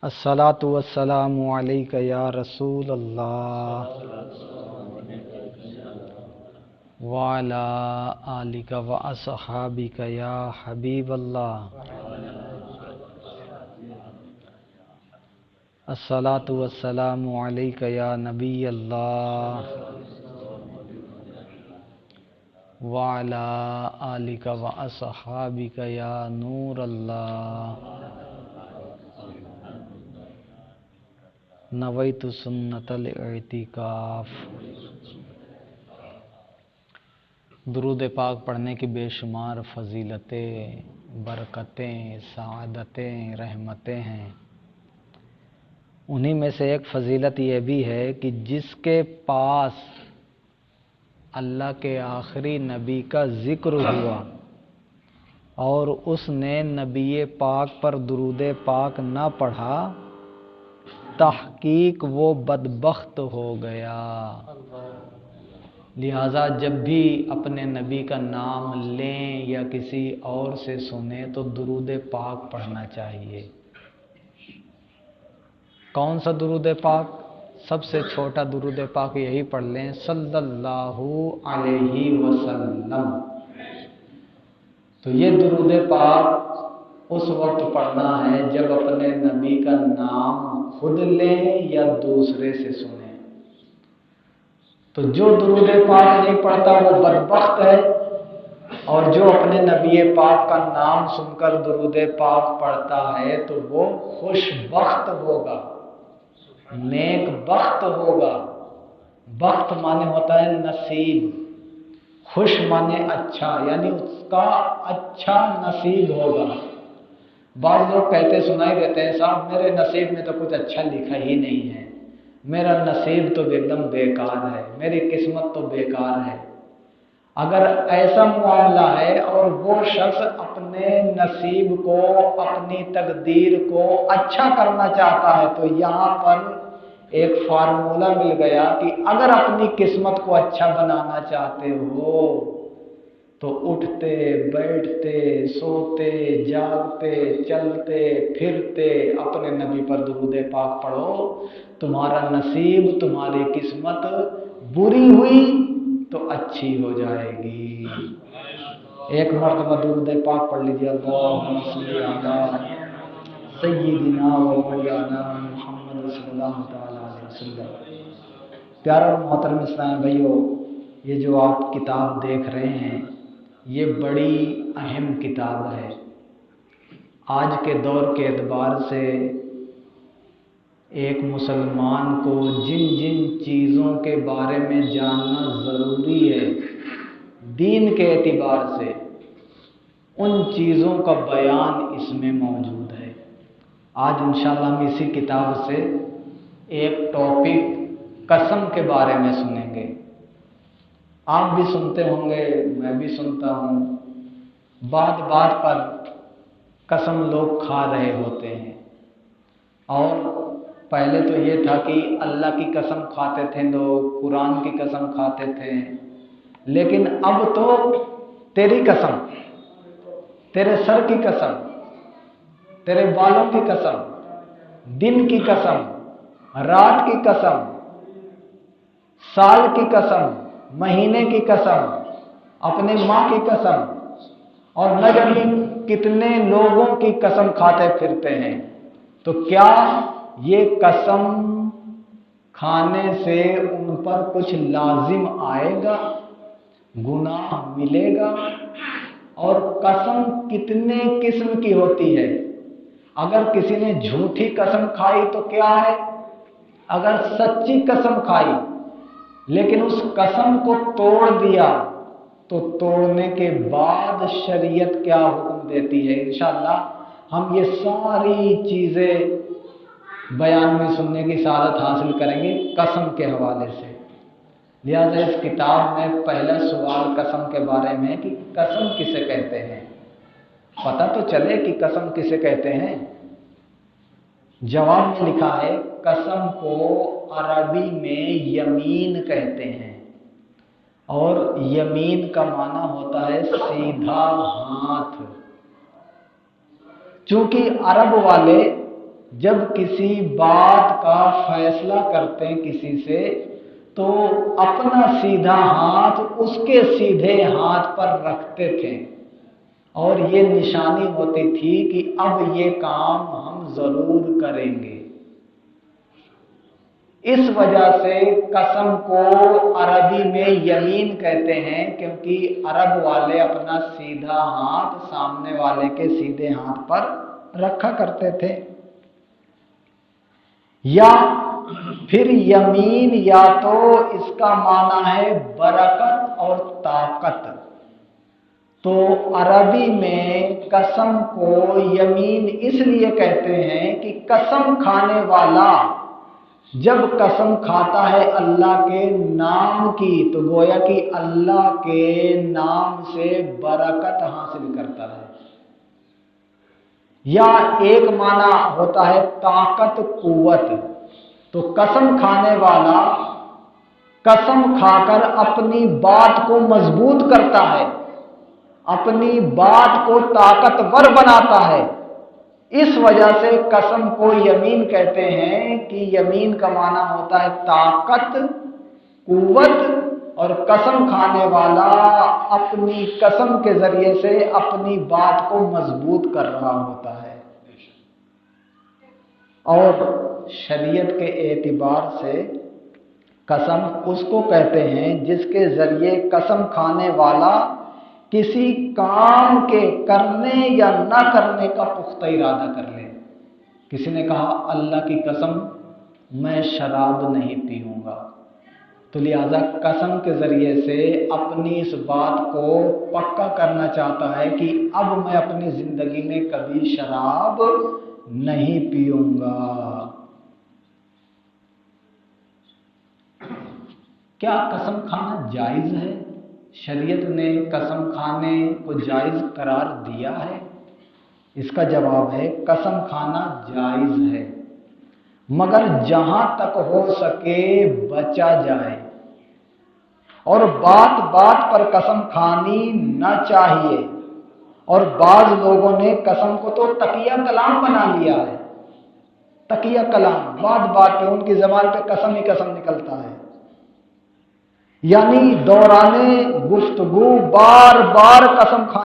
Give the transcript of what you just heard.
अस्सलातु वस्सलामु अलैका या रसूल अल्लाह व अला आलिका व अस्हाबिका या हबीब अल्लाह। अस्सलातु वस्सलामु अलैका या नबी अल्लाह व अला आलिका व अस्हाबिका या नूर अल्लाह। नवैतु सुन्नतल इतिकाफ। दुरूद पाक पढ़ने की बेशुमार फजीलतें, बरकतें, सआदतें, रहमतें हैं। उन्हीं में से एक फजीलत यह भी है कि जिसके पास अल्लाह के आखिरी नबी का जिक्र हुआ और उसने नबी पाक पर दुरूद पाक न पढ़ा, तहकीक वो बदबख्त हो गया। लिहाजा जब भी अपने नबी का नाम लें या किसी और से सुने तो दुरूद पाक पढ़ना चाहिए। कौन सा दुरूद पाक? सबसे छोटा दुरूद पाक यही पढ़ लें, सल्लल्लाहु अलैहि वसल्लम। तो ये दुरूद पाक उस वक्त पढ़ना है जब अपने नबी का नाम खुद लें या दूसरे से सुने। तो जो दुरूद पाक नहीं पढ़ता वो बदबख्त है, और जो अपने नबी पाक का नाम सुनकर दुरूद पाक पढ़ता है तो वो खुशबख्त होगा, नेक बख्त होगा। बख्त माने होता है नसीब, खुश माने अच्छा, यानी उसका अच्छा नसीब होगा। बाद लोग कहते सुनाई देते हैं, साहब मेरे नसीब में तो कुछ अच्छा लिखा ही नहीं है, मेरा नसीब तो एकदम बेकार है, मेरी किस्मत तो बेकार है। अगर ऐसा मामला है और वो शख्स अपने नसीब को, अपनी तकदीर को अच्छा करना चाहता है, तो यहाँ पर एक फार्मूला मिल गया कि अगर अपनी किस्मत को अच्छा बनाना चाहते हो तो उठते बैठते सोते जागते चलते फिरते अपने नबी पर दुरूद पाक पढ़ो। तुम्हारा नसीब, तुम्हारी किस्मत बुरी हुई तो अच्छी हो जाएगी। एक मर्तबा दुरूद पाक पढ़ लीजिए, अल्लाहुम्मा सल्ली अला सय्यिदिना व मौलाना मुहम्मद सल्लल्लाहु तआला अलैहि वसल्लम। प्यारे और मोहतरम इस्लामी भाइयों, ये जो आप किताब देख रहे हैं ये बड़ी अहम किताब है। आज के दौर के एतबार से एक मुसलमान को जिन जिन चीज़ों के बारे में जानना ज़रूरी है दीन के एतबार से, उन चीज़ों का बयान इसमें मौजूद है। आज इंशाअल्लाह हम इसी किताब से एक टॉपिक कसम के बारे में सुनेंगे। आप भी सुनते होंगे, मैं भी सुनता हूँ, बात बात पर कसम लोग खा रहे होते हैं। और पहले तो ये था कि अल्लाह की कसम खाते थे लोग, कुरान की कसम खाते थे, लेकिन अब तो तेरी कसम, तेरे सर की कसम, तेरे बालों की कसम, दिन की कसम, रात की कसम, साल की कसम, महीने की कसम, अपने माँ की कसम, और न जाने कितने लोगों की कसम खाते फिरते हैं। तो क्या ये कसम खाने से उन पर कुछ लाजिम आएगा, गुनाह मिलेगा? और कसम कितने किस्म की होती है? अगर किसी ने झूठी कसम खाई तो क्या है, अगर सच्ची कसम खाई लेकिन उस कसम को तोड़ दिया तो तोड़ने के बाद शरीयत क्या हुक्म देती है, इंशाअल्लाह हम ये सारी चीज़ें बयान में सुनने की सआदत हासिल करेंगे कसम के हवाले से। लिहाजा इस किताब में पहला सवाल कसम के बारे में कि कसम किसे कहते हैं, पता तो चले कि कसम किसे कहते हैं। जवाब में लिखा है, कसम को अरबी में यमीन कहते हैं, और यमीन का माना होता है सीधा हाथ। चूंकि अरब वाले जब किसी बात का फैसला करते हैं किसी से, तो अपना सीधा हाथ उसके सीधे हाथ पर रखते थे और ये निशानी होती थी कि अब ये काम हम जरूर करेंगे। इस वजह से कसम को अरबी में यमीन कहते हैं, क्योंकि अरब वाले अपना सीधा हाथ सामने वाले के सीधे हाथ पर रखा करते थे। या फिर यमीन या तो इसका माना है बरकत और ताकत। तो अरबी में कसम को यमीन इसलिए कहते हैं कि कसम खाने वाला जब कसम खाता है अल्लाह के नाम की, तो गोया कि अल्लाह के नाम से बरकत हासिल करता है। या एक माना होता है ताकत, कुव्वत। तो कसम खाने वाला कसम खाकर अपनी बात को मजबूत करता है, अपनी बात को ताकतवर बनाता है। इस वजह से कसम को यमीन कहते हैं कि यमीन का माना होता है ताकत, कुव्वत, और कसम खाने वाला अपनी कसम के जरिए से अपनी बात को मजबूत कर रहा होता है। और शरीयत के एतबार से कसम उसको कहते हैं जिसके जरिए कसम खाने वाला किसी काम के करने या ना करने का पुख्ता इरादा कर ले। किसी ने कहा अल्लाह की कसम मैं शराब नहीं पीऊंगा, तो लिहाजा कसम के जरिए से अपनी इस बात को पक्का करना चाहता है कि अब मैं अपनी जिंदगी में कभी शराब नहीं पीऊंगा। क्या कसम खाना जायज है? शरीयत ने कसम खाने को जायज करार दिया है? इसका जवाब है कसम खाना जायज है, मगर जहां तक हो सके बचा जाए। और बात बात पर कसम खानी न चाहिए। और बाज लोगों ने कसम को तो तकिया कलाम बना लिया है। तकिया कलाम, बात बात पे उनकी ज़बान पे कसम ही कसम निकलता है। यानी दौराने गुफ्तगू बार बार कसम खा